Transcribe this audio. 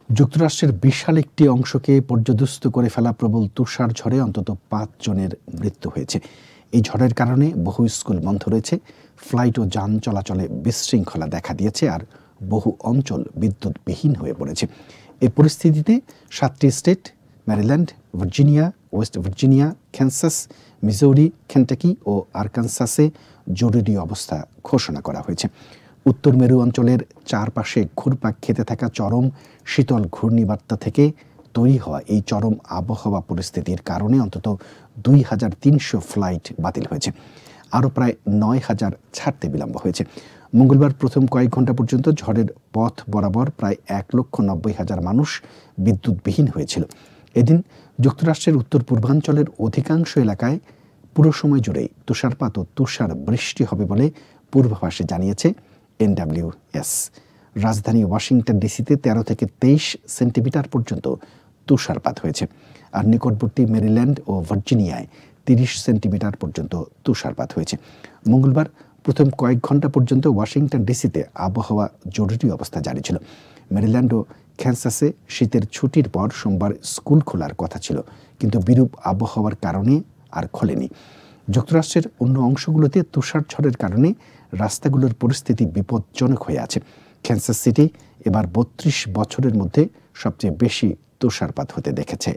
যুক্তরাষ্ট্রের বিশাল একটি অংশকে পর্যদস্ত করে ফেলা প্রবল তুষার ঝড়ে অন্তত ৫ জনের মৃত্যু হয়েছে। এই ঝড়ের কারণে বহু স্কুল বন্ধ রয়েছে, ফ্লাইট ও যান চলাচলে বিশৃঙ্খলা দেখা দিয়েছে, আর বহু অঞ্চল বিদ্যুৎবিহীন হয়ে পড়েছে। এই পরিস্থিতিতে ৭টি state Maryland, Virginia, West Virginia, Kansas, Missouri, Kentucky ও আরকানসাসে জরুরি অবস্থা ঘোষণা করা হয়েছে। উত্তর মেরু অঞ্চলের চারপাশে ঘুরপাক খেতে থাকা চরম শীতল ঘূর্ণিবার্তা থেকে তৈরি হওয়া এই চরম আবহাওয়া পরিস্থিতির কারণে অন্তত ২৩০০ ফ্লাইট বাতিল হয়েছে। আরও প্রায় ৯,০০০ ছাড়তে বিলম্ব হয়েছে। মঙ্গলবার প্রথম কয়েক ঘন্টা পর্যন্ত ঝড়ের পথ বরাবর প্রায় ১,৯০,০০০ মানুষ বিদ্যুৎবিহীন হয়েছিল। এদিন যুক্তরাষ্ট্রের উত্তর পূর্বাঞ্চলের অধিকাংশ এলাকায় পুরো সময় জুড়েই তুষারপাত ও তুষার বৃষ্টি হবে বলে পূর্বাভাসে জানিয়েছে NWS। রাজধানী ওয়াশিংটন ডিসিতে ১৩ থেকে ২৩ সেন্টিমিটার পর্যন্ত তুষারপাত হয়েছে, আর নিকটবর্তী মেরিল্যান্ড ও ভার্জিনিয়ায় ৩০ সেন্টিমিটার পর্যন্ত তুষারপাত হয়েছে। মঙ্গলবার প্রথম কয়েক ঘন্টা পর্যন্ত ওয়াশিংটন ডিসিতে আবহাওয়া জরুরি অবস্থা জারি ছিল। মেরিল্যান্ড ও ক্যানসাসে শীতের ছুটির পর সোমবার স্কুল খোলার কথা ছিল, কিন্তু বিরূপ আবহাওয়ার কারণে আর খোলেনি। যুক্তরাষ্ট্রের অন্য অংশগুলোতে তুষার ঝড়ের কারণে রাস্তাগুলোর পরিস্থিতি বিপজ্জনক হয়ে আছে। ক্যানসাস সিটি এবার ৩২ বছরের মধ্যে সবচেয়ে বেশি তুষারপাত হতে দেখেছে।